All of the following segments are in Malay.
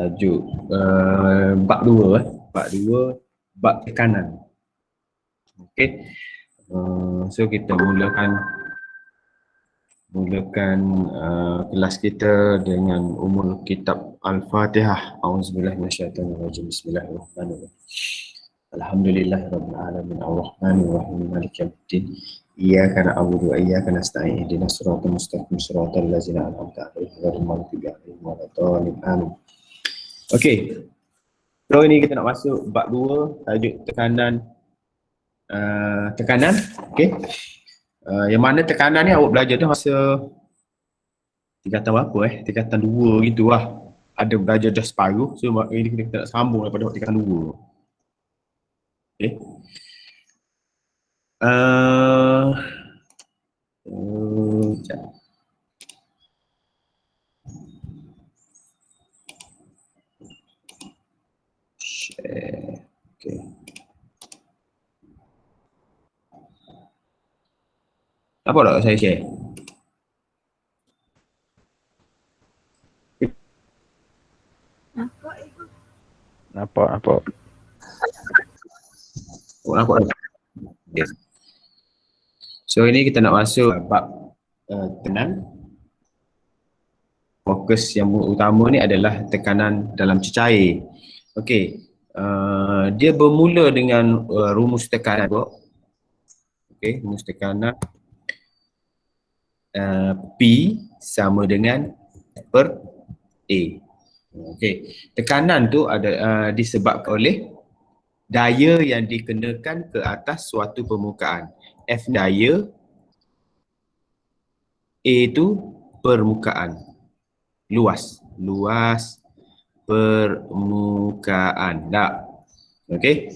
Tajuk bab 2 bab 2 bab tekanan. Okey. So kita mulakan kelas kita dengan umul kitab Al-Fatihah. Auzubillahi minasyaitonirrajim. Bismillahirrahmanirrahim. Alhamdulillahirabbil alamin arrahmanir rahim maliki yaumiddin. Iyyaka na'budu wa iyyaka nasta'in ihdinas siratal mustaqim siratal ladzina an'amta 'alaihim ghairil maghdubi 'alaihim waladdallin. Amin. Okey. So ini kita nak masuk bab 2 tajuk tekanan. Okey. Yang mana tekanan ni awak belajar tu masa tingkatan berapa tingkatan 2 gitu lah. Ada belajar dah separuh, so ini kita nak sambung daripada tingkatan 2. Okey. Sekejap. Share. Okey. Apa tak saya share? Nampak. Oh, nampak. Yes. So ini kita nak masuk bab tekanan. Fokus yang utama ni adalah tekanan dalam cecair. Okey. Dia bermula dengan rumus tekanan. Okey, rumus tekanan P sama dengan per A. Okey, tekanan tu ada disebabkan oleh daya yang dikenakan ke atas suatu permukaan. F daya, A tu permukaan, luas permukaan. Tak? Okey.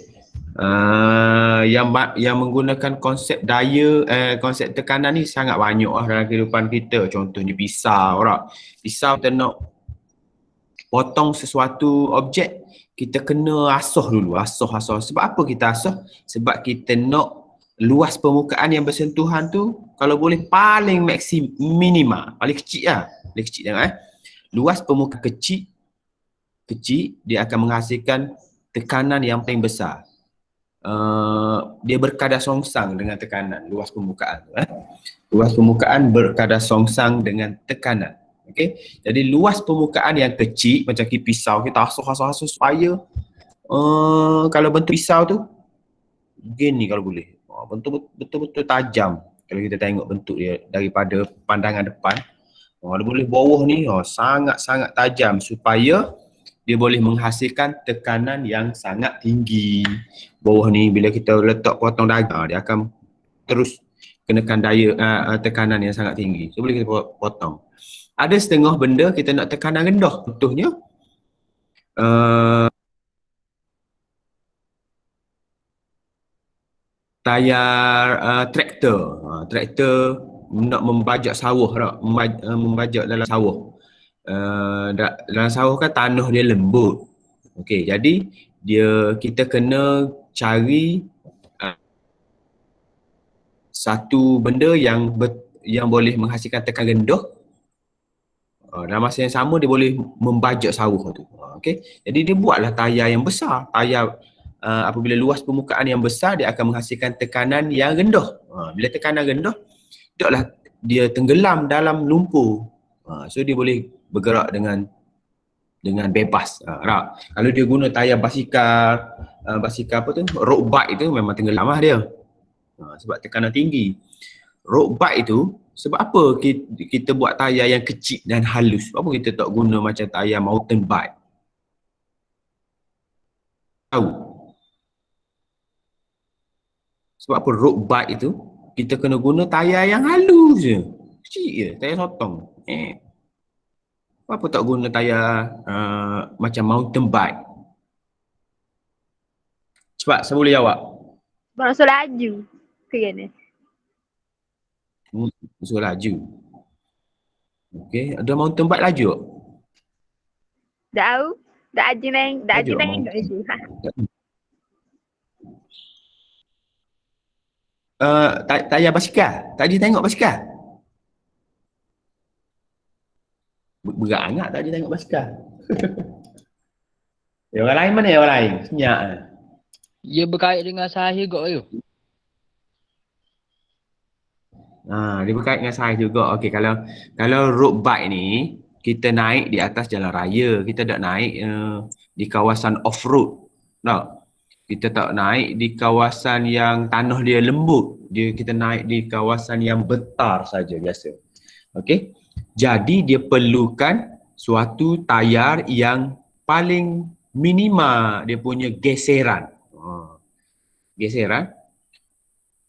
Yang menggunakan konsep daya, konsep tekanan ni sangat banyak dalam kehidupan kita. Contohnya pisau tak? Pisau kita nak potong sesuatu objek, kita kena asah dulu, asah. Sebab apa kita asah? Sebab kita nak luas permukaan yang bersentuhan tu kalau boleh paling minima, paling kecil lah. Paling kecil jangan luas permukaan kecil, dia akan menghasilkan tekanan yang paling besar. Dia berkadar songsang dengan tekanan luas permukaan. Luas permukaan berkadar songsang dengan tekanan. Okey. Jadi luas permukaan yang kecil macam pisau, kita asah supaya kalau bentuk pisau tu gini kalau boleh. Betul-betul tajam kalau kita tengok bentuk dia daripada pandangan depan. Dia boleh bawah ni sangat-sangat tajam supaya dia boleh menghasilkan tekanan yang sangat tinggi. Bawah ni bila kita letak potong daging, dia akan terus kenakan daya tekanan yang sangat tinggi. So boleh kita potong. Ada setengah benda kita nak tekanan rendah. Contohnya tayar traktor. Traktor nak membajak sawah tak? Membajak dalam sawah. Dalam sawah kan tanah dia lembut. Okey, jadi kita kena cari satu benda yang boleh menghasilkan tekanan rendah. Dalam masa yang sama dia boleh membajak sawah tu. Okey, jadi dia buatlah tayar yang besar. Tayar apabila luas permukaan yang besar, dia akan menghasilkan tekanan yang rendah. Bila tekanan rendah, taklah dia tenggelam dalam lumpur. So dia boleh bergerak dengan bebas. Kalau dia guna tayar basikal apa tu, road bike tu memang tenggelam lah dia. Sebab tekanan tinggi. Road bike itu sebab apa kita buat tayar yang kecil dan halus? Sebab apa kita tak guna macam tayar mountain bike? Tahu? Sebab apa road bike itu kita kena guna tayar yang halus je. Kecil je, tayar sotong. Apa tak guna tayar macam mountain bike? Cepat, saya boleh jawab. Masuk laju. Kena. Masuk laju. Okey, ada mountain bike laju tak? Tahu? Dah aje neng tak laju. Tayar basikal. Tadi tengok basikal. Berat sangat tadi tengok basikal. Orang lain mana orang lain? Senyap. Ia berkait dengan saya kok tu. Dia berkait dengan saiz juga. Okey, kalau road bike ni kita naik di atas jalan raya, kita tak naik di kawasan off-road. Tak. Kita tak naik di kawasan yang tanah dia lembut. Kita naik di kawasan yang betar saja biasa. Okey. Jadi dia perlukan suatu tayar yang paling minima dia punya geseran. Geseran.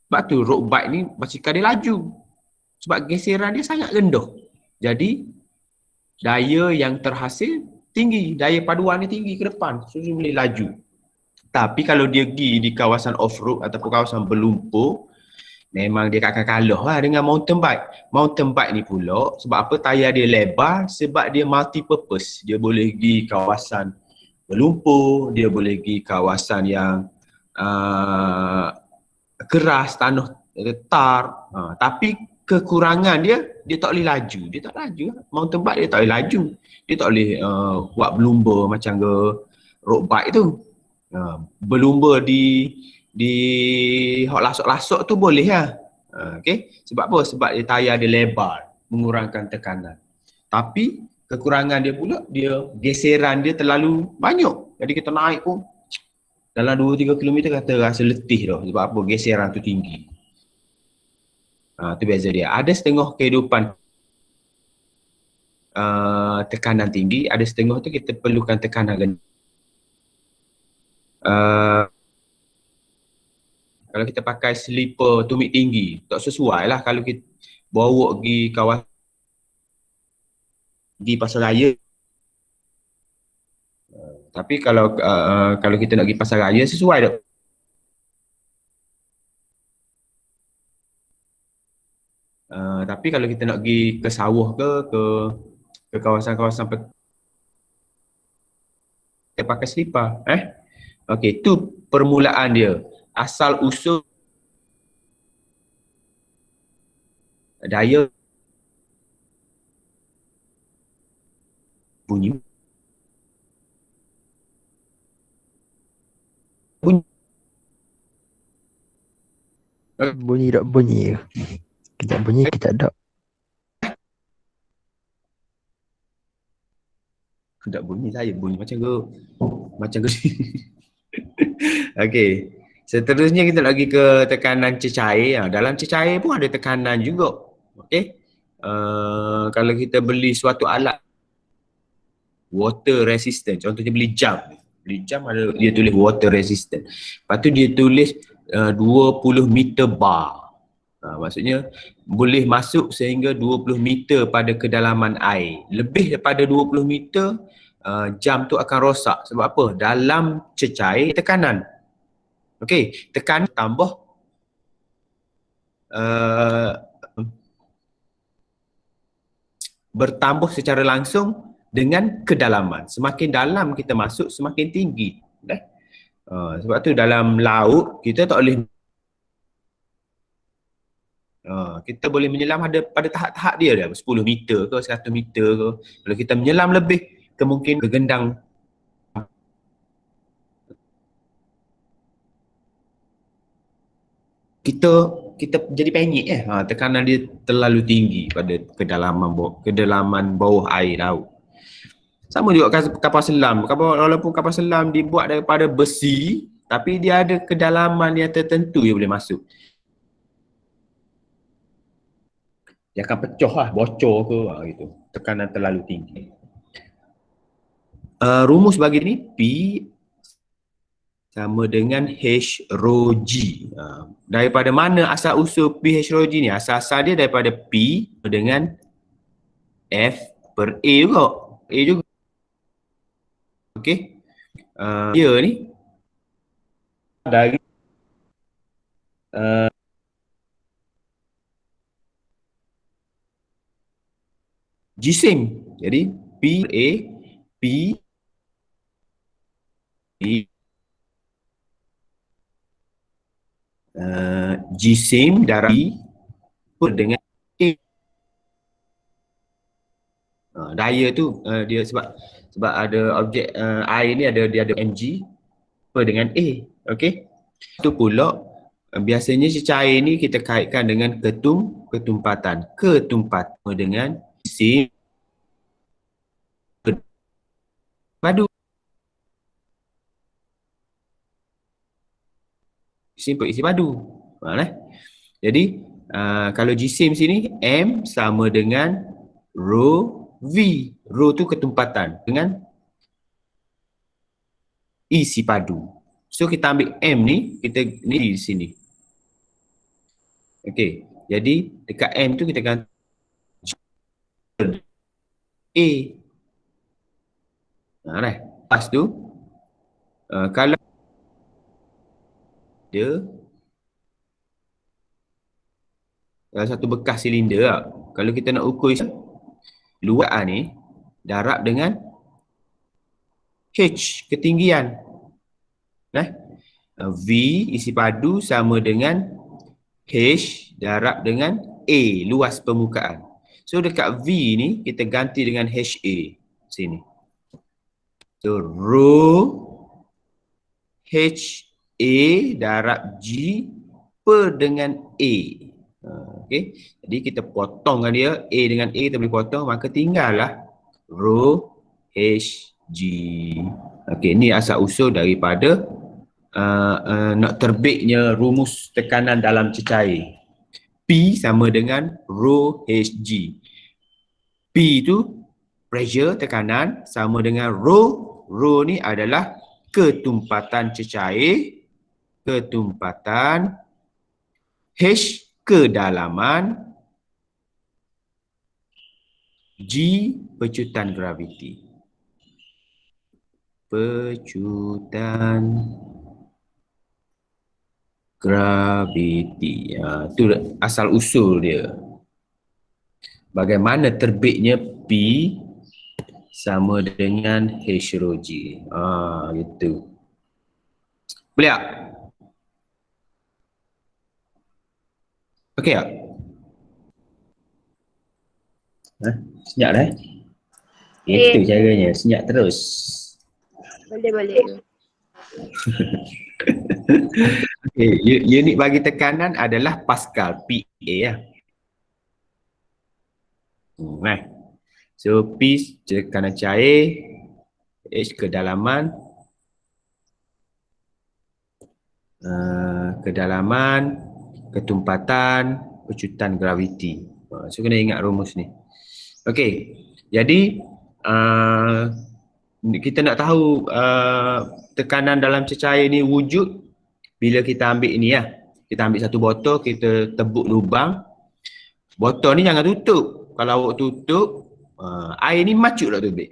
Sebab tu road bike ni basikal dia laju. Sebab geseran dia sangat rendah. Jadi daya yang terhasil tinggi, daya paduan dia tinggi ke depan. So dia boleh laju. Tapi kalau dia pergi di kawasan off-road ataupun kawasan berlumpur, memang dia akan kalah lah dengan mountain bike. Mountain bike ni pula sebab apa tayar dia lebar, sebab dia multi purpose. Dia boleh pergi kawasan berlumpur, dia boleh pergi kawasan yang keras, tanah tar. Tapi kekurangan dia tak boleh laju. Dia tak laju. Mountain bike dia tak boleh laju. Dia tak boleh buat berlumba macam ke road bike tu. Berlumba di hok lasok-lasok tu boleh lah. Okay. Sebab apa? Sebab dia tayar dia lebar, mengurangkan tekanan. Tapi kekurangan dia pula, dia geseran dia terlalu banyak. Jadi kita naik pun dalam 2-3 km kata rasa letih dah. Sebab apa? Geseran tu tinggi. Tu beza dia. Ada setengah kehidupan tekanan tinggi, ada setengah tu kita perlukan tekanan rendah. Kalau kita pakai slipper tumit tinggi, tak sesuai lah kalau kita bawa pergi kawasan di pasaraya. Tapi kalau kita nak pergi pasaraya sesuai tak? Tapi kalau kita nak pergi ke sawah ke kawasan-kawasan kita pakai slipper. Okey, tu permulaan dia. Asal usul daya bunyi Bunyi tak bunyi. Kejap bunyi, kejap tak. tak bunyi, saya bunyi macam ke okey. Seterusnya kita lagi ke tekanan cecair. Dalam cecair pun ada tekanan juga. Okey. Kalau kita beli suatu alat water resistant, contohnya beli jam ada dia tulis water resistant. Lepas tu dia tulis 20 meter bar. Maksudnya boleh masuk sehingga 20 meter pada kedalaman air. Lebih daripada 20 meter jam tu akan rosak. Sebab apa? Dalam cecair tekanan. Okey, tekan tambah bertambah secara langsung dengan kedalaman. Semakin dalam kita masuk, semakin tinggi. Sebab tu dalam laut kita tak boleh kita boleh menyelam pada tahap-tahap dia 10 meter ke 100 meter ke. Kalau kita menyelam lebih, kemungkinan kegendang kita jadi penyik tekanan dia terlalu tinggi pada kedalaman bawah air laut. Sama juga kapal selam. Walaupun kapal selam dibuat daripada besi, tapi dia ada kedalaman yang tertentu yang boleh masuk. Dia akan pecah lah, bocor ke gitu. Tekanan terlalu tinggi. Rumus bagi ni P sama dengan H rho G. Daripada mana asal usul P H rho G ni? Asal-asal dia daripada P dengan F per A juga. A juga. Okey. Dia ni dari G-sim. Jadi P A P G-sim dari dengan A. Daya tu dia sebab Sebab ada objek I ni dia ada mg apa dengan A. Okey. Itu pula biasanya cecair ni kita kaitkan dengan ketumpatan. Ketumpatan dengan isi padu. Simple isi padu. Jadi kalau jisim sini M sama dengan rho V. Rho tu ketumpatan dengan isi padu. So kita ambil M ni, kita ni di sini. Okey. Jadi dekat M tu kita ganti A. Lepas tu kalau dia satu bekas silinder lah. Kalau kita nak ukur luar ni darab dengan H ketinggian. V isi padu sama dengan H darab dengan A luas permukaan. So dekat V ni kita ganti dengan HA sini. So rho HA darab G per dengan A. Okey. Jadi kita potongkan dia, A dengan A kita boleh potong, maka tinggallah rho HG. Okey, ni asal usul daripada nak terbitnya rumus tekanan dalam cecair. P sama dengan rho Hg. P tu pressure, tekanan, sama dengan rho. Rho ni adalah ketumpatan cecair, ketumpatan, H kedalaman, G pecutan graviti. Pecutan graviti. Itu asal usul dia. Bagaimana terbitnya P sama dengan H rho G. Gitu. Boleh tak? Okey tak? Senyap dah. Itu caranya, senyap terus. Boleh. Okay, unit bagi tekanan adalah Pascal, PA lah. So P tekanan cair, H kedalaman, ketumpatan, pecutan graviti. So kena ingat rumus ni. Okey, jadi kita nak tahu tekanan dalam cecair ni wujud bila kita ambil ni lah. Kita ambil satu botol, kita tebuk lubang. Botol ni jangan tutup. Kalau awak tutup, air ni macut tak terbit?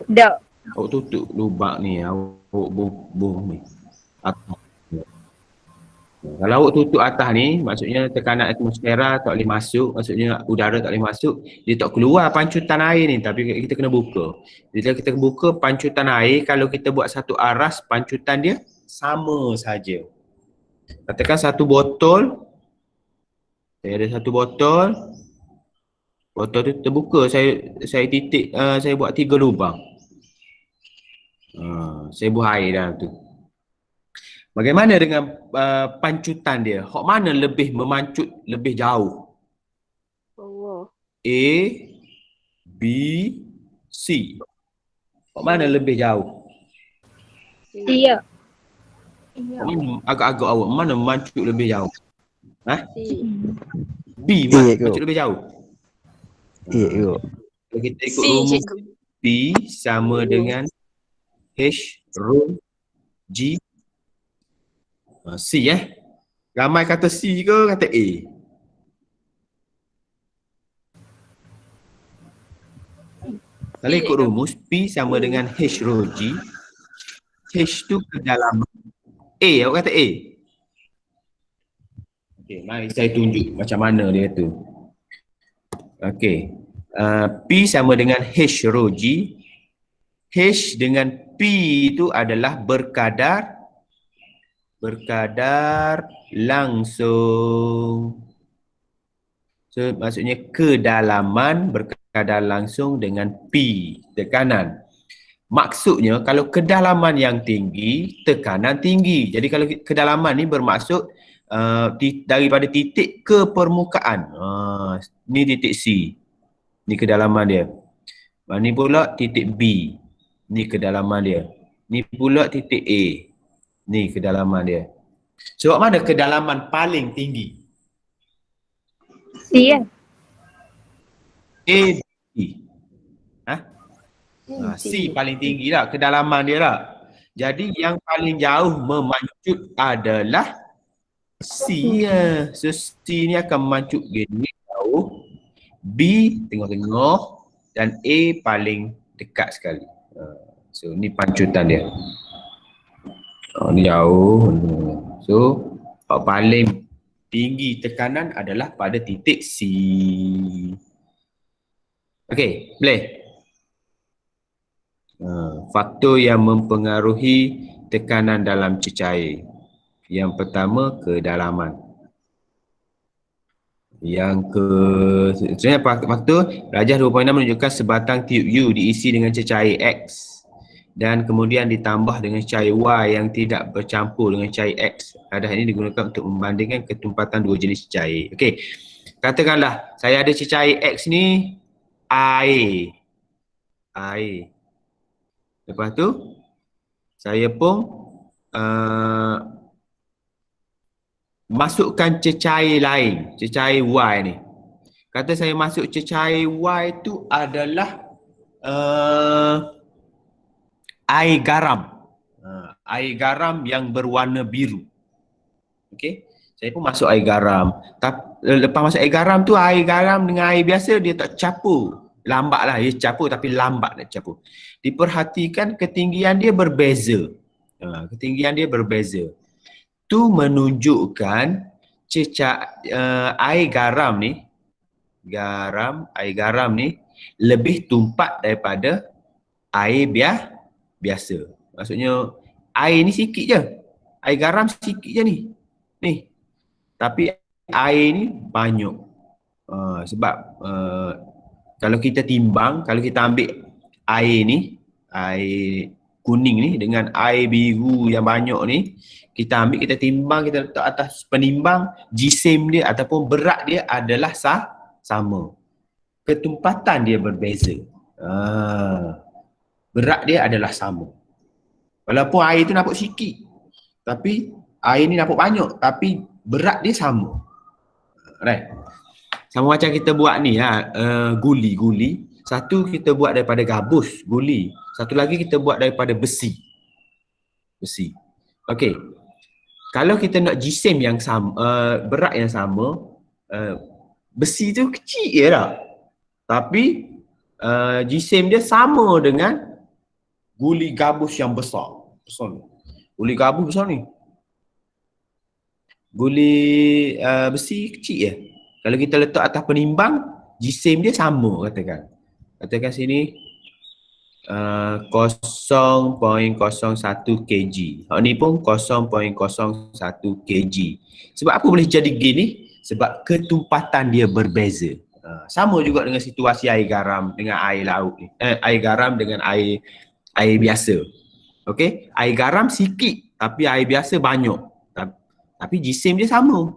Tak. Awak tutup lubang ni, awak buh ni. Kalau awak tutup atas ni, maksudnya tekanan atmosfera tak boleh masuk, maksudnya udara tak boleh masuk, dia tak keluar pancutan air ni, tapi kita kena buka. Bila kita buka pancutan air, kalau kita buat satu aras, pancutan dia sama saja. Katakan satu botol, saya ada satu botol tu terbuka, saya titik, saya buat 3 lubang. Saya buang air dalam tu. Bagaimana dengan pancutan dia? Hak mana lebih memancut lebih jauh? A, B, C. Hak mana lebih jauh? Iya. Agak-agak awak, mana memancut lebih jauh? B mancut lebih jauh? Kalau kita ikut rumus B sama dengan H rho G C Ramai kata C ke kata A? Kalau ikut rumus P sama dengan H rho G, H tu kedalaman A, awak kata A? Okey, mari saya tunjuk macam mana dia tu. Okey, P sama dengan H rho G. H dengan P itu adalah berkadar langsung. So maksudnya kedalaman berkadar kadar langsung dengan P, tekanan. Maksudnya kalau kedalaman yang tinggi, tekanan tinggi. Jadi kalau kedalaman ni bermaksud daripada titik ke permukaan. Ni titik C. Ni kedalaman dia. Ni pula titik B. Ni kedalaman dia. Ni pula titik A. Ni kedalaman dia. Sebab mana kedalaman paling tinggi? C ya. A, B. C paling tinggi lah kedalaman dia lah. Jadi yang paling jauh memancut adalah C ya. So C ni akan memancut gini jauh. B tengah-tengah dan A paling dekat sekali. So ni pancutan dia. Ni jauh. So paling tinggi tekanan adalah pada titik C. Okey, boleh? Faktor yang mempengaruhi tekanan dalam cecair. Yang pertama, kedalaman. Sebenarnya faktor Rajah 2.6 menunjukkan sebatang tiub U diisi dengan cecair X dan kemudian ditambah dengan cecair Y yang tidak bercampur dengan cecair X. Kaedah ini digunakan untuk membandingkan ketumpatan dua jenis cecair. Okey, katakanlah saya ada cecair X ni air. Lepas tu saya pun masukkan cecair lain, cecair Y ni. Kata saya masuk cecair Y tu adalah air garam. Air garam yang berwarna biru. Okey, saya pun masuk air garam. Lepas masuk air garam tu, air garam dengan air biasa dia tak capur. Lambatlah dia capur tapi lambat nak capur. Diperhatikan ketinggian dia berbeza. Ketinggian dia berbeza. Tu menunjukkan air garam ni, air garam ni lebih tumpat daripada air biasa. Maksudnya air ni sikit je. Air garam sikit je ni. Tapi air ni banyak. Sebab kalau kita timbang, kalau kita ambil air ni, air kuning ni dengan air biru yang banyak ni, kita ambil, kita timbang, kita letak atas penimbang, jisim dia ataupun berat dia adalah sama. Ketumpatan dia berbeza. Berat dia adalah sama. Walaupun air tu nampak sikit, tapi air ni nampak banyak, tapi berat dia sama. Right? Sama macam kita buat ni guli. Satu kita buat daripada gabus, guli. Satu lagi kita buat daripada besi. Okey. Kalau kita nak jisim yang sama, berat yang sama, besi tu kecil je lah. Tapi jisim dia sama dengan guli gabus yang besar. Guli gabus besar ni. Guli besi kecil je. Kalau kita letak atas penimbang, jisim dia sama katakan. Katakan sini 0.01 kg. Hak ni pun 0.01 kg. Sebab apa boleh jadi gini? Sebab ketumpatan dia berbeza. Sama juga dengan situasi air garam dengan air laut ni. Air garam dengan air biasa. Okey, air garam sikit tapi air biasa banyak. Tapi jisim dia sama.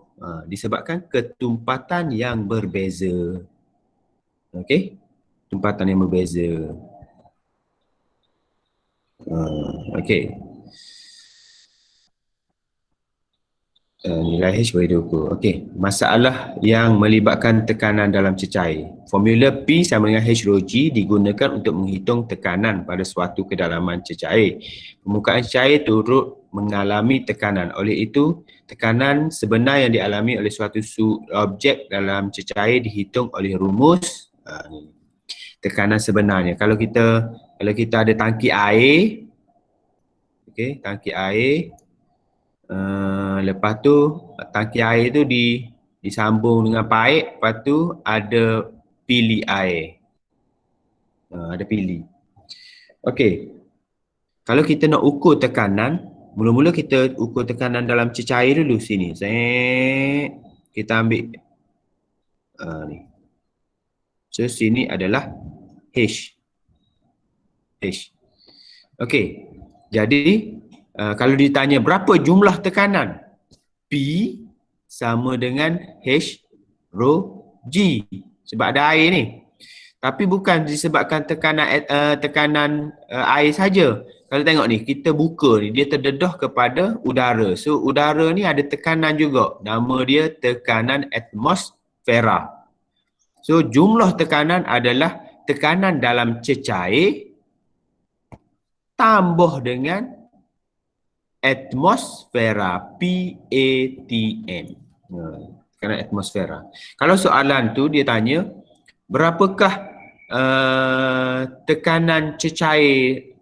Disebabkan ketumpatan yang berbeza. Okey, tumpatan yang berbeza. Okey. Nilai H bagi 20. Okey, masalah yang melibatkan tekanan dalam cecair. Formula P sama dengan H rho G digunakan untuk menghitung tekanan pada suatu kedalaman cecair. Permukaan cecair turut mengalami tekanan. Oleh itu, tekanan sebenar yang dialami oleh suatu objek dalam cecair dihitung oleh rumus tekanan sebenarnya. Kalau kita ada tangki air, okey, tangki air, lepas tu tangki air tu disambung dengan paip, lepas tu ada pili air. Ada pili. Okey. Kalau kita nak ukur tekanan, mula-mula kita ukur tekanan dalam cecair dulu sini. Kita ambil ni. So sini adalah H. Okey. Jadi kalau ditanya berapa jumlah tekanan, P sama dengan H rho G. Sebab ada air ni. Tapi bukan disebabkan tekanan air saja. Kalau tengok ni, kita buka ni, dia terdedah kepada udara. So udara ni ada tekanan juga. Nama dia tekanan atmosfera. So jumlah tekanan adalah tekanan dalam cecair tambah dengan atmosfera, PATM. Tekanan atmosfera. Kalau soalan tu dia tanya, berapakah tekanan cecair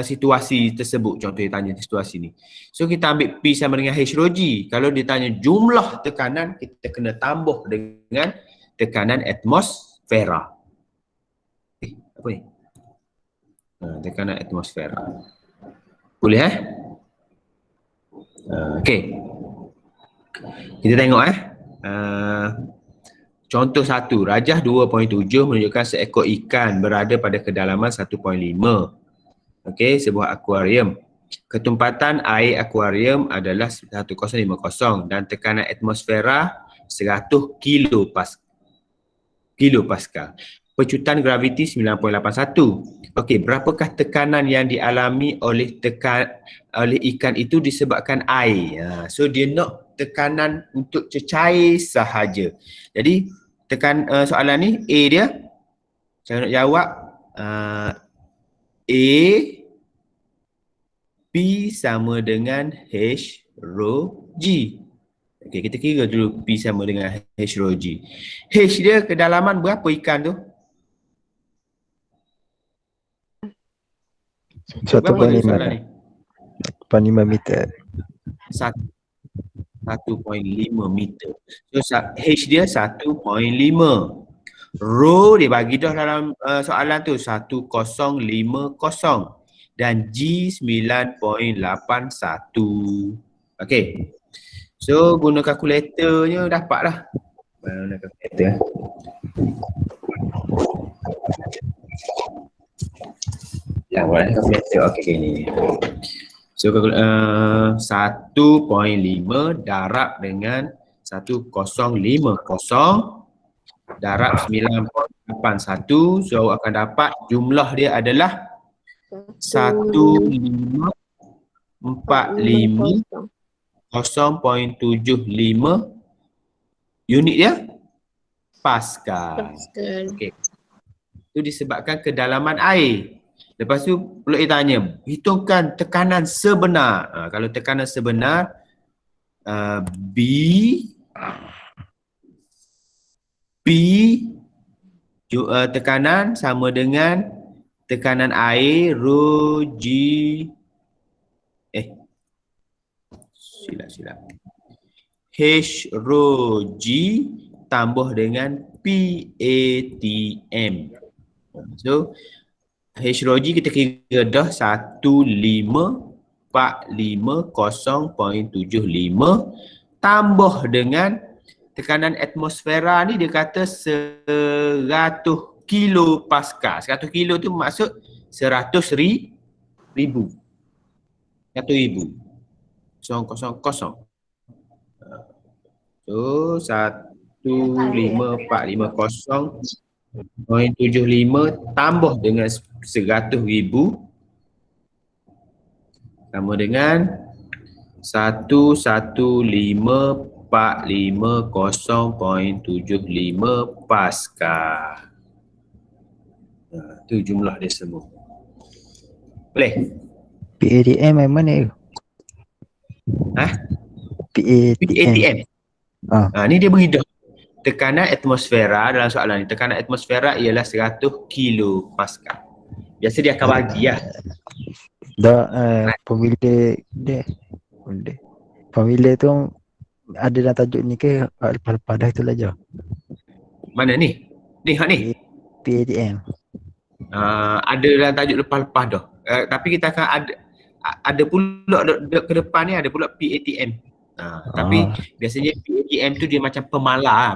situasi tersebut? Contoh dia tanya situasi ni. So kita ambil P sama dengan H rho G. Kalau dia tanya jumlah tekanan, kita kena tambah dengan tekanan atmosfera. Apa ni? Tekanan atmosfera. Boleh okey. Kita tengok contoh 1, rajah 2.7 menunjukkan seekor ikan berada pada kedalaman 1.5. Okey, sebuah akuarium. Ketumpatan air akuarium adalah 1050 dan tekanan atmosfera 100 kilopascal. Pecutan graviti 9.81. Okey, berapakah tekanan yang dialami oleh ikan itu disebabkan air? So dia nak tekanan untuk cecair sahaja. Jadi soalan ni A dia, saya nak jawab A, P sama dengan H rho G. Okey, kita kira dulu P sama dengan H rho G. H dia kedalaman berapa ikan tu? 1.5 meter. 1.5 meter. So H dia 1.5. Rho dia bagi dah dalam soalan tu 1050 dan G 9.81. Okey. So guna kalkulatornya dapatlah. Guna kalkulator. Yang boleh kalkulator. Okey ni. So 1.5 darab dengan 1050 darab 9.81. So akan dapat jumlah dia adalah 1545.75 unit dia Pascal. Okey. Itu disebabkan kedalaman air. Lepas tu pula dia tanya, hitungkan tekanan sebenar. Kalau tekanan sebenar B P tekanan sama dengan tekanan air rho G silap H rho G tambah dengan PATM. So H rho G kita kira dah 1545.75 tambah dengan tekanan atmosfera ni dia kata 100 kilopascal. 100 kilo tu maksud 100,000. 100,000. 000. So 1545.75 tambah dengan 100,000 sama dengan 1145.75 Pascal. Tu jumlah dia semua. Boleh? PATM yang mana tu? PATM. Ni dia beri dah. Tekanan atmosfera dalam soalan ni. Tekanan atmosfera ialah 100 kilopascal. Biasa dia akan bagi lah. Pemilih dia. Pemilih tu ada dalam tajuk ni ke lepas-lepas dah itulah je? Mana ni? Ni hak ni? PATM. Ada dalam tajuk lepas-lepas dah. Tapi kita akan ada pula ke depan ni ada pula PATM. Tapi biasanya PATM tu dia macam pemala.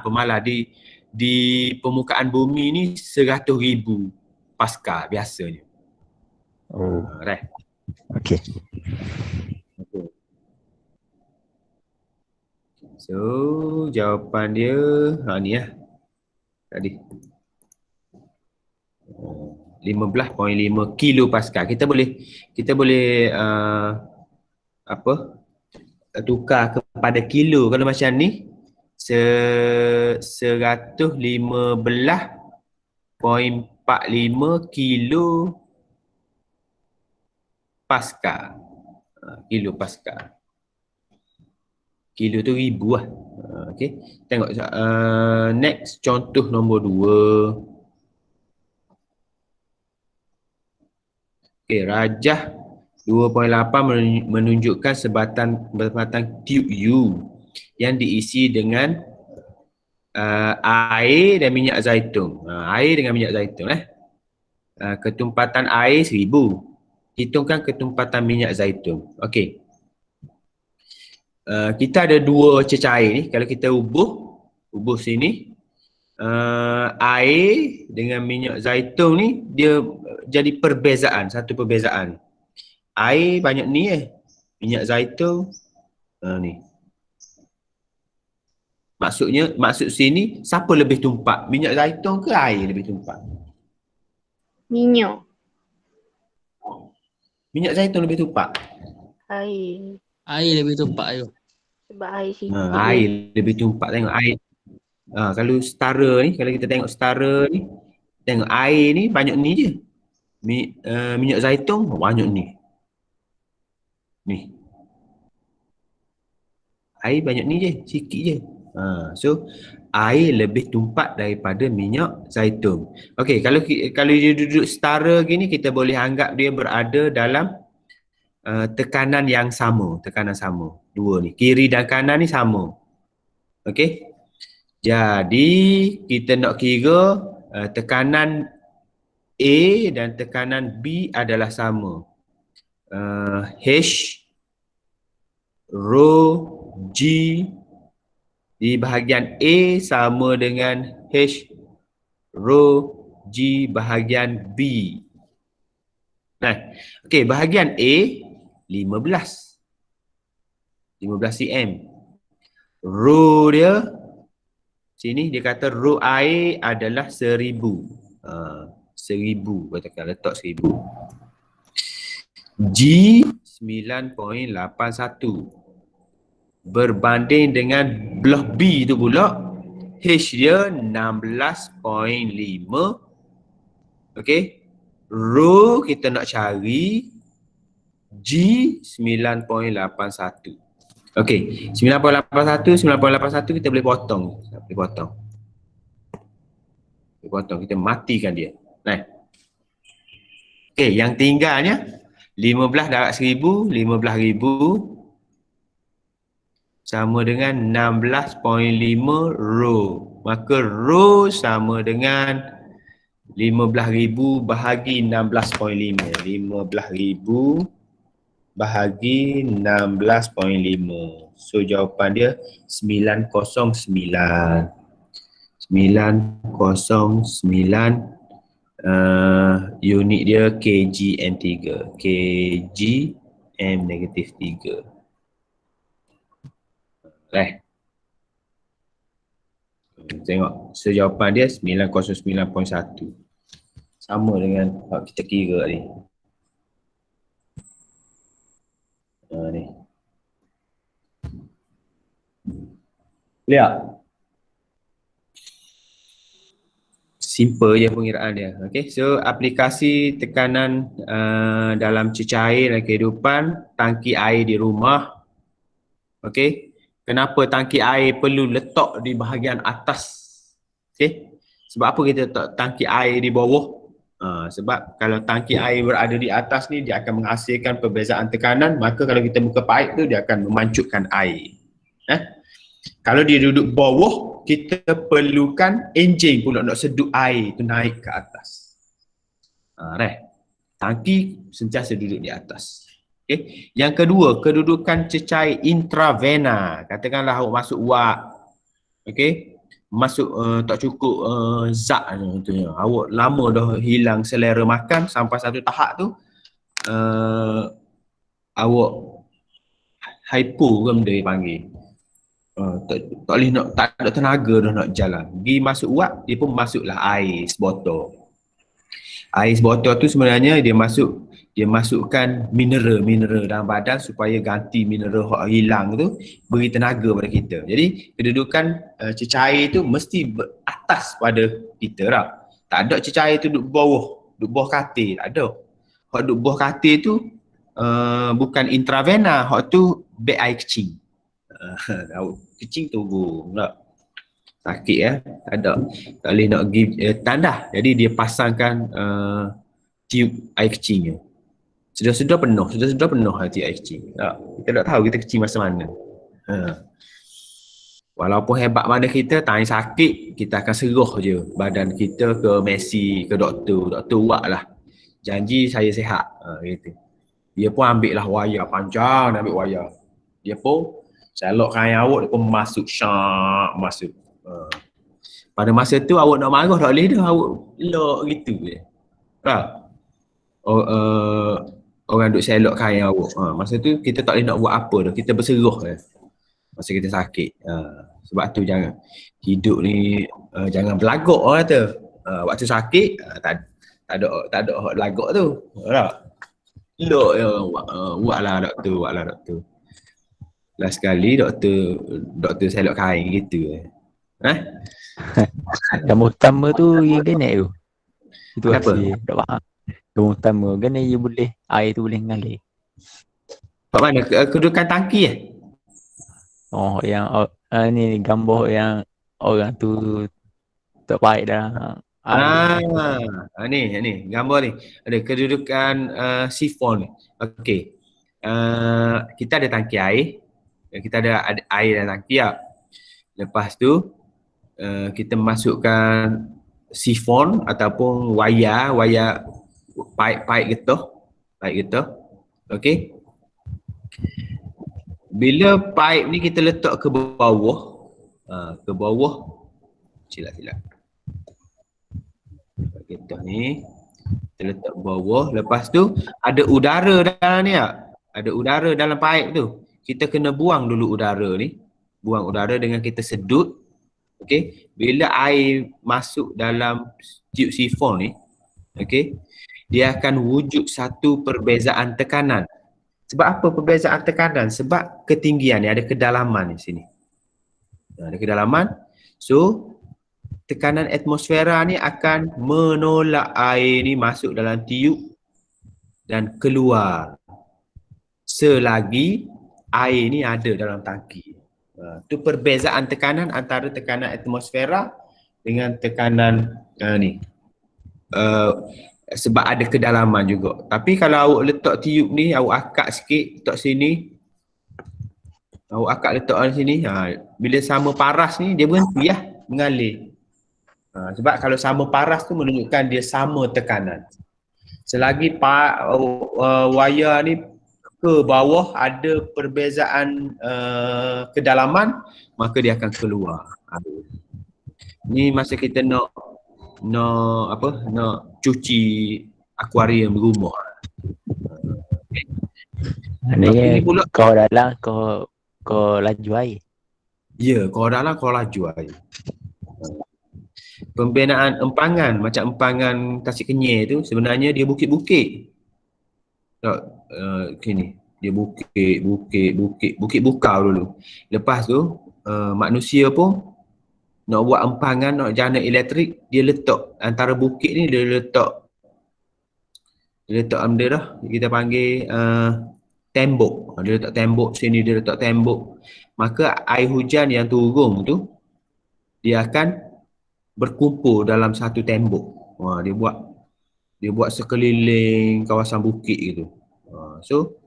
di permukaan bumi ni 100,000 Pascal biasanya. Oh, Right. okey. So jawapan dia ni lah tadi. 15.5 kilo Pascal. Kita boleh apa? Tukar kepada kilo. Kalau macam ni 115.45 kilo Pascal. Kilo Pascal. Kilo tu ribu lah. Okey. Tengok next contoh nombor 2. Okey, rajah 2.8 menunjukkan sebatang tube U yang diisi dengan air dan minyak zaitun. Air dengan minyak zaitun ketumpatan air 1000. Hitungkan ketumpatan minyak zaitun. Okey. Kita ada dua cecair ni. Kalau kita ubuh sini, air dengan minyak zaitun ni dia jadi satu perbezaan. Air banyak ni minyak zaitun ni. Maksud sini siapa lebih tumpak? Minyak zaitun ke air lebih tumpak? Minyak. Minyak zaitun lebih tumpak. Air. Air lebih tumpak tu. Sebab air sikit. Air lebih tumpak. Tengok air. Kalau setara ni, kalau kita tengok setara ni, tengok air ni banyak ni je. Minyak zaitun banyak ni. Ni. Air banyak ni je, sikit je. So air lebih tumpak daripada minyak zaitun. Okey, kalau dia duduk setara gini, kita boleh anggap dia berada dalam tekanan yang sama, dua ni, kiri dan kanan ni sama. Okey. Jadi kita nak kira tekanan A dan tekanan B adalah sama. H rho G di bahagian A sama dengan H rho G bahagian B. Okey, bahagian A 15 cm. Rho dia sini dia kata rho air adalah 1000. 1000 katakan, letak 1000. G 9.81 berbanding dengan belah B tu pula H dia 16.5. Okey. Rho kita nak cari G 9.81. Okey, 9.81 kita boleh potong. Kita matikan dia. Okey, yang tinggalnya 15 darab 1000, 15,000 sama dengan 16.5 rho. Maka rho sama dengan 15,000 bahagi 16.5. 15,000 bahagi 16.5. So jawapan dia 909. 909 unit dia kgm3. kgm-3. Tengok, so jawapan dia 909.1. Sama dengan kita kira ni. Ni. Lihat. Simple je pengiraan dia. Okay, so aplikasi tekanan dalam cecair dalam kehidupan, tangki air di rumah. Okay, kenapa tangki air perlu letak di bahagian atas? Okay, sebab apa kita letak tangki air di bawah? Sebab kalau tangki air berada di atas ni, dia akan menghasilkan perbezaan tekanan. Maka kalau kita buka paip tu, dia akan memancupkan air. Kalau dia duduk bawah, kita perlukan enjin pula nak sedut air tu naik ke atas. Tangki sentiasa duduk di atas. Okay. Yang kedua, kedudukan cecair intravena. Katakanlah awak masuk wak. Okay. tak cukup zat contohnya. Awak lama dah hilang selera makan sampai satu tahap tu awak hypo ke benda dia panggil. Tak boleh nak, tak ada tenaga dah nak jalan. Pergi masuk uap, dia pun masuklah air sebotol. Air sebotol tu sebenarnya dia masukkan mineral dalam badan supaya ganti mineral yang hilang tu, beri tenaga pada kita. Jadi kedudukan cecair tu mesti atas pada kita lah. Tak ada cecair tu duduk bawah katil, tak ada. Hak duduk bawah katil tu bukan intravena, hak tu beg air kecing. Kecing tunggu tak sakit tak ada, tak boleh nak give tanda. Jadi dia pasangkan tube air kecingnya. Sudah penuh tube air kecing tak? Kita tak tahu kita kecing masa mana. Walaupun hebat mana kita, tangan sakit kita akan seruh je badan kita ke Messi, ke doktor buat lah janji saya sihat gitu. Dia pun ambil lah wayar panjang, ambil wayar, dia pun salok kain awak, dia pun masuk pada masa tu awak nak marah tak boleh dah, awak elok gitu je tak? Orang duk selok kain awak, masa tu kita tak boleh nak buat apa dah, kita berseruh masa kita sakit. Sebab tu jangan hidup ni jangan berlagak orang kata. Waktu sakit tak ada lagak tu tak? Elok buatlah doktor. Last sekali doktor selok kain gitu. Yang utama tu yang genek tu. Itu Kenapa? tak faham. Yang utama kan dia boleh, air tu boleh mengalir. Kat mana? Kedudukan tangki Oh, yang ni gambar yang orang tu tak baik dah. Ni gambar ni. Ada kedudukan sifon ni. Okey. Kita ada tangki air. Kita ada air dalam tangki tak? Lepas tu kita masukkan sifon ataupun wayar pipe getah. Okey. Bila pipe ni kita letak ke bawah, silap. Getah ni kita letak ke bawah, lepas tu ada udara dalam ni tak? Ada udara dalam pipe tu. Kita kena buang dulu udara ni. Buang udara dengan kita sedut. Okey, bila air masuk dalam tube sifon ni, okey, dia akan wujud satu perbezaan tekanan. Sebab apa perbezaan tekanan? Sebab ketinggian ni ada kedalaman di sini. Ada kedalaman. So, tekanan atmosfera ni akan menolak air ni masuk dalam tiub dan keluar selagi air ni ada dalam tangki. Itu perbezaan tekanan antara tekanan atmosfera dengan tekanan ni. Sebab ada kedalaman juga. Tapi kalau awak letak tiub ni, awak akak sikit, letak sini. Awak akak letak di sini. Bila sama paras ni, dia berhenti mengalir. Sebab kalau sama paras tu menunjukkan dia sama tekanan. Selagi wayar ni ke bawah ada perbezaan kedalaman, maka dia akan keluar. Ni masa kita nak cuci akuarium rumah. Ni kau dalam kau laju air. Ya, kau dalam kau laju air. Pembinaan empangan macam empangan Tasik Kenyir tu sebenarnya dia bukit-bukit. Gini, dia bukit bukau dulu. Lepas tu manusia pun nak buat empangan, nak jana elektrik, dia letak antara bukit ni, dia letak benda dah, kita panggil tembok. Dia letak tembok sini, dia letak tembok. Maka air hujan yang turun tu dia akan berkumpul dalam satu tembok. Dia buat sekeliling kawasan bukit gitu. So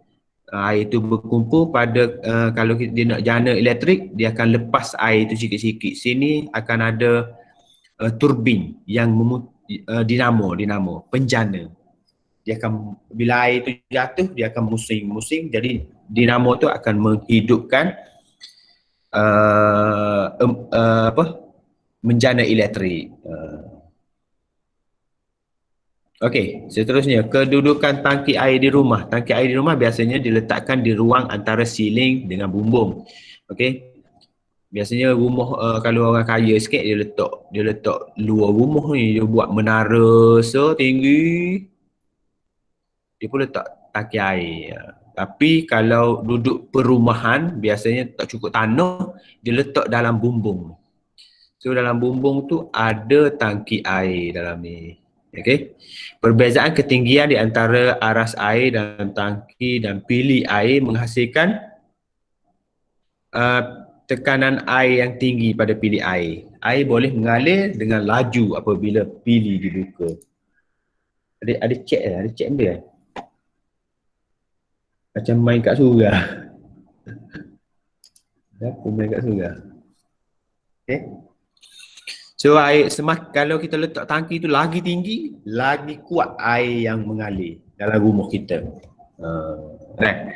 air itu berkumpul pada kalau dia nak jana elektrik, dia akan lepas air itu sikit-sikit. Sini akan ada turbin yang dinamo penjana. Dia akan, bila air itu jatuh, dia akan musing. Jadi dinamo tu akan menghidupkan menjana elektrik. Okey, seterusnya kedudukan tangki air di rumah. Tangki air di rumah biasanya diletakkan di ruang antara siling dengan bumbung. Okey. Biasanya rumah kalau orang kaya sikit dia letak luar rumah ni, dia buat menara setinggi, dia pun letak tangki air. Tapi kalau duduk perumahan biasanya tak cukup tanah, dia letak dalam bumbung. So dalam bumbung tu ada tangki air dalam ni. Okey. Perbezaan ketinggian di antara aras air dan tangki dan pilih air menghasilkan tekanan air yang tinggi pada pilih air. Air boleh mengalir dengan laju apabila pilih dibuka. Ada cek lah, ada cek benda kan? Macam main kat surga. Apa main kat surga? Okay. So kalau kita letak tangki tu lagi tinggi, lagi kuat air yang mengalir dalam rumah kita. Right.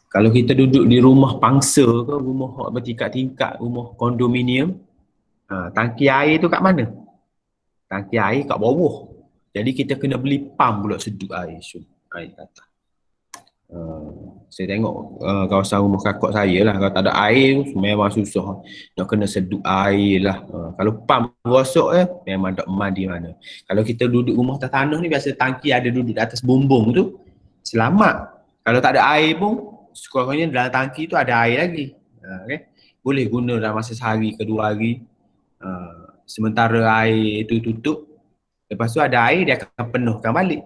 Kalau kita duduk di rumah pangsa ke, rumah bertingkat-tingkat, rumah kondominium, tangki air tu kat mana? Tangki air kat bawah. Jadi kita kena beli pump pula sedut air. So, air kat atas. Saya tengok kawasan rumah kakak saya lah, kalau tak ada air memang susah. Nak kena sedut air lah. Kalau pump rosak memang tak mandi mana. Kalau kita duduk rumah atas tanah ni, biasa tangki ada duduk di atas bumbung tu, selamat. Kalau tak ada air pun, sekurang-kurangnya dalam tangki tu ada air lagi. Okay? Boleh guna dalam masa sehari ke 2 hari. Sementara air tu tutup, lepas tu ada air, dia akan penuhkan balik.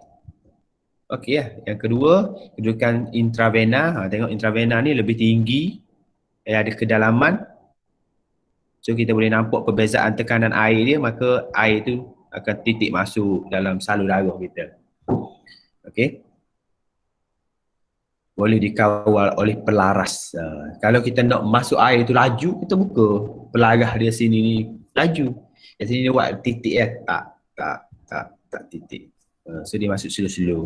Okey lah. Yang kedua, kedudukan intravena. Tengok intravena ni lebih tinggi, ada kedalaman. So kita boleh nampak perbezaan tekanan air dia, maka air tu akan titik masuk dalam salur darah kita. Okey. Boleh dikawal oleh pelaras. Kalau kita nak masuk air tu laju, kita buka pelaras dia sini ni laju. Di sini dia buat titik ya, tak titik. So dia masuk slow-slow.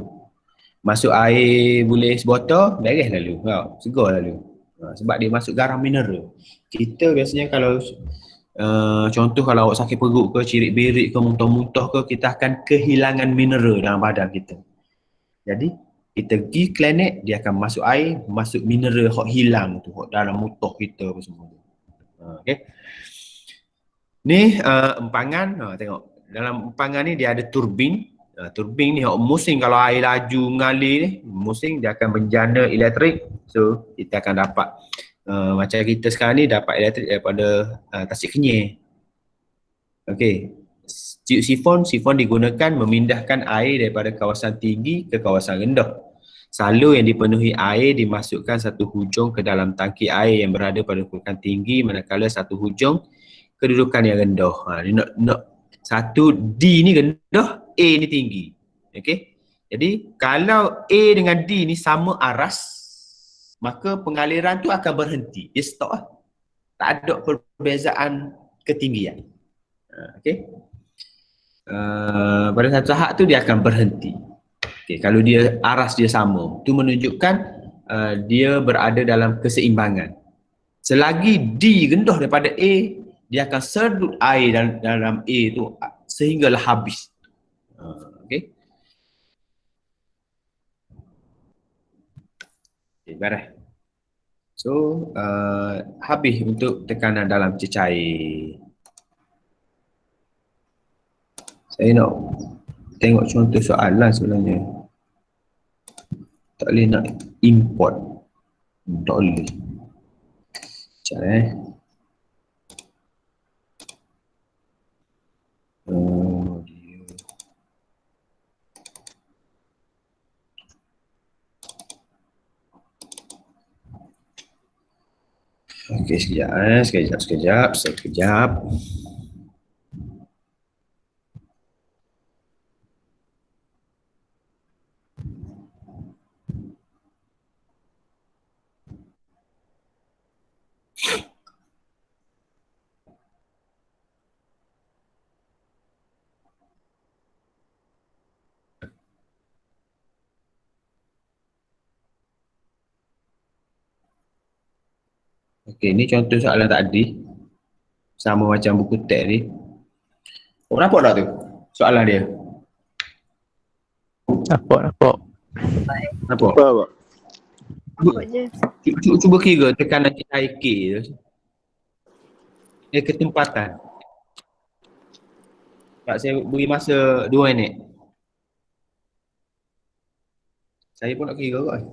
Masuk air boleh sebotol, beres lalu. Segar lalu. Sebab dia masuk garam mineral. Kita biasanya kalau contoh kalau awak sakit perut ke, cirit-birit ke, muntah-muntah ke, kita akan kehilangan mineral dalam badan kita. Jadi kita pergi klinik, dia akan masuk air, masuk mineral hok hilang tu, hok dalam muntah kita apa semua. Okey. Ni empangan, tengok. Dalam empangan ni dia ada turbin. Turbin ni musim kalau air laju mengalir ni, musim dia akan menjana elektrik. So kita akan dapat macam kita sekarang ni dapat elektrik daripada Tasik Kenyir. Okey. Sifon digunakan memindahkan air daripada kawasan tinggi ke kawasan rendah. Salur yang dipenuhi air dimasukkan satu hujung ke dalam tangki air yang berada pada kedudukan tinggi, manakala satu hujung kedudukan yang rendah. Satu D ni rendah, A ni tinggi. Okey. Jadi kalau A dengan D ni sama aras, maka pengaliran tu akan berhenti. Dia stop lah. Tak ada perbezaan ketinggian. Okey. Pada satu tahap tu dia akan berhenti. Okay, kalau dia aras dia sama, itu menunjukkan dia berada dalam keseimbangan. Selagi D rendah daripada A, dia akan sedut air dalam A tu sehinggalah habis. Okey. Okay, beres. So, habis untuk tekanan dalam cecair. Saya nak tengok contoh soalan sebenarnya. Tak boleh nak import. Tak boleh. Sekejap Okey, sekejap. Okey, ni contoh soalan tadi. Sama macam buku teks ni. Oh, nampak tak tu? Soalan dia. Nampak. Nampak? Apa? Nampak je. Cuba kira tekanan cahaya K tu. Ketempatan. Tak, saya beri masa 2 minit. Saya pun nak kira kot.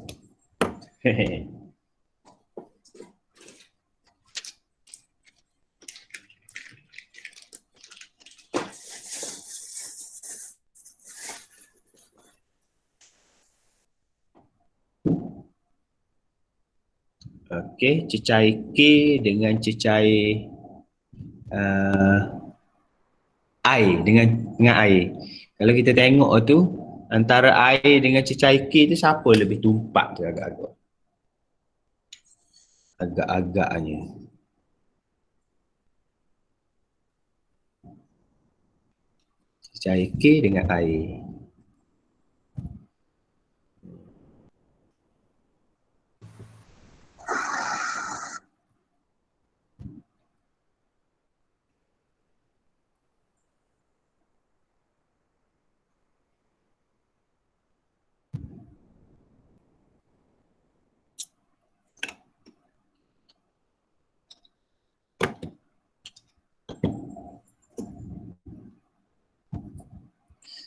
Okey, cecair K dengan cecair air dengan air. Kalau kita tengok tu antara air dengan cecair K tu siapa lebih tumpat tu agak-agak. Agak-agaknya. Cecair K dengan air.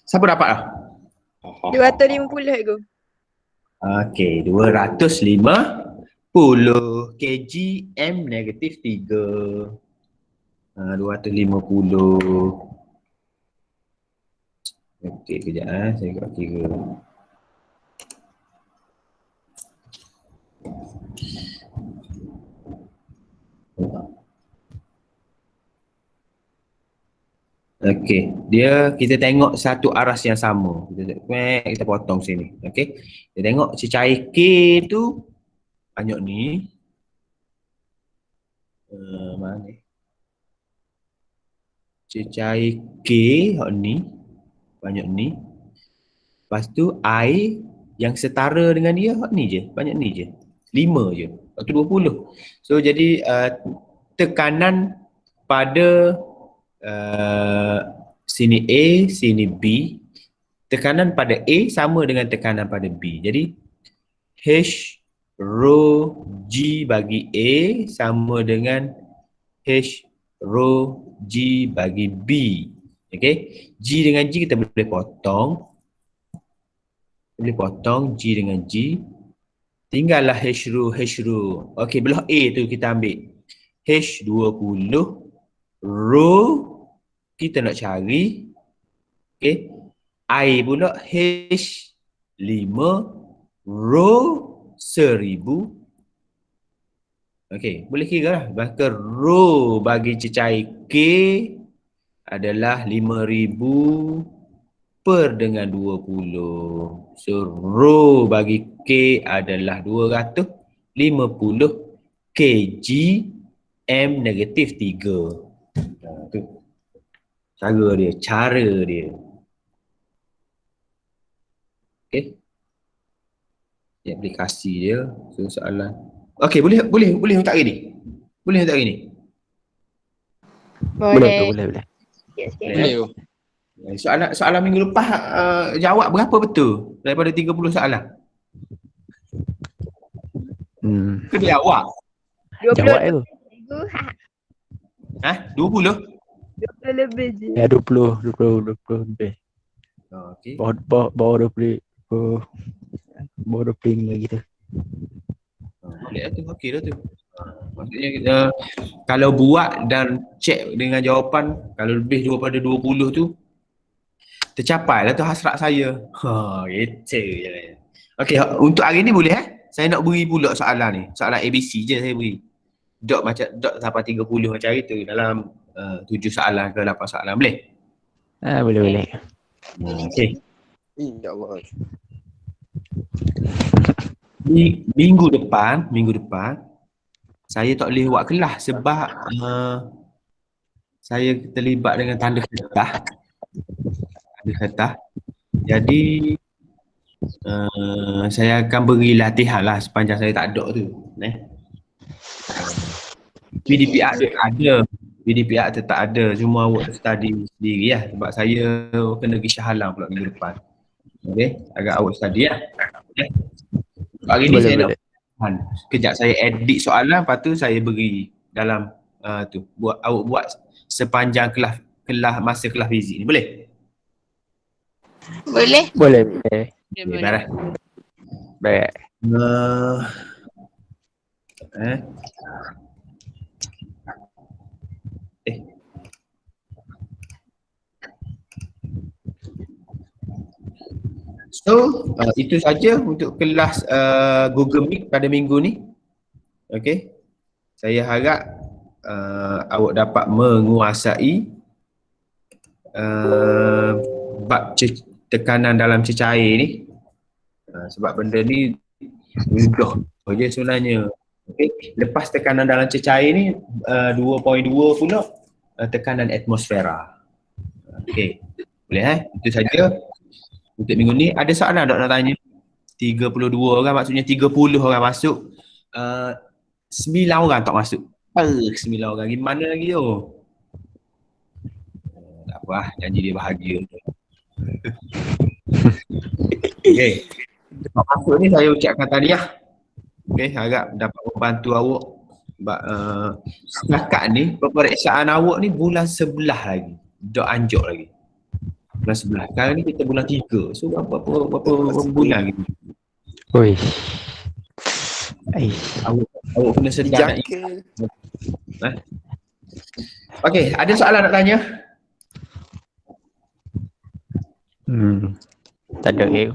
Siapa dapat lah? 250 aku. Okey, 250 kg M negatif 3. 250. Okey, kejap saya nak kira. Okey, kita tengok satu aras yang sama. Kita potong sini. Okey. Kita tengok cecair K tu banyak ni. Mana ni? Cecair K hak ni banyak ni. Lepas tu air yang setara dengan dia hak ni je, banyak ni je. 5 je. Lepas tu 20. So jadi tekanan pada sini A, sini B. Tekanan pada A sama dengan tekanan pada B. Jadi H rho G bagi A sama dengan H rho G bagi B. Okey. G dengan G kita boleh potong. Boleh potong G dengan G. Tinggallah H rho. Okey, belah A tu kita ambil H20 rho kita nak cari. Okey. I pula H5 rho 1000. Okey, boleh kira lah. Maka rho bagi cecair K adalah 5000 per dengan 20. So rho bagi K adalah 250 kg M negatif 3. Tu cara dia. Okey. Aplikasi dia. So soalan. Okey, boleh untuk hari ni. Boleh untuk hari ni. Boleh. Sikit-sikit. Boleh. Soalan minggu lepas jawab berapa betul daripada 30 soalan? Ke dia awak? 20 Jawab tu. cikgu. 20? 20 lebih je. Ya 20 lebih. Okey. Bawah 20. Bawah 25 gitu. Boleh lah tu, okey dah tu. Maksudnya kita kalau buat dan cek dengan jawapan kalau lebih daripada 20 tu tercapai lah tu hasrat saya. Gitu je. Okey, untuk hari ni boleh Saya nak beri pula soalan ni. Soalan ABC je saya beri. Dot sampai 30 macam itu dalam 7 soalan ke 8 soalan. Boleh? Boleh. Okey. InsyaAllah. Minggu depan saya tak boleh buat kelas sebab saya terlibat dengan tanda khetah. Jadi saya akan beri latihan lah sepanjang saya tak ada tu. PDPR ada. PDPR tetap ada, cuma awak study sendiri lah sebab saya kena pergi Shah Alam pula minggu depan. Okay, agak awak study lah. Okay. Hari ni saya nak kejap saya edit soalan, lepas tu saya beri dalam tu. Awak buat sepanjang kelas masa kelas fizik ni, boleh? Boleh? Boleh. Okay, baik. Baik. So, itu saja untuk kelas Google Meet pada minggu ni. Okay. Saya harap awak dapat menguasai bab tekanan dalam cecair ni. Sebab benda ni mudah je sebenarnya. Okay. Lepas tekanan dalam cecair ni 2.2 pula tekanan atmosfera. Okay. Boleh Itu saja untuk minggu ni. Ada soalan tak nak tanya? 32 orang, maksudnya 30 orang masuk, 9 orang tak masuk. 9 orang gimana lagi tu? Tak apa lah, janji dia bahagia. Okay. Masuk ni saya ucapkan tahniah. Okay, harap dapat membantu awak. Sebab setakat ni peperiksaan awak ni bulan 11 lagi. Dah anjak lagi. Bulan 11. Sekarang ni kita bulan 3. So berapa bulan lagi? Oi. Awak kena sedar nak ikut. Okay, ada soalan nak tanya? Tak ada. Okay.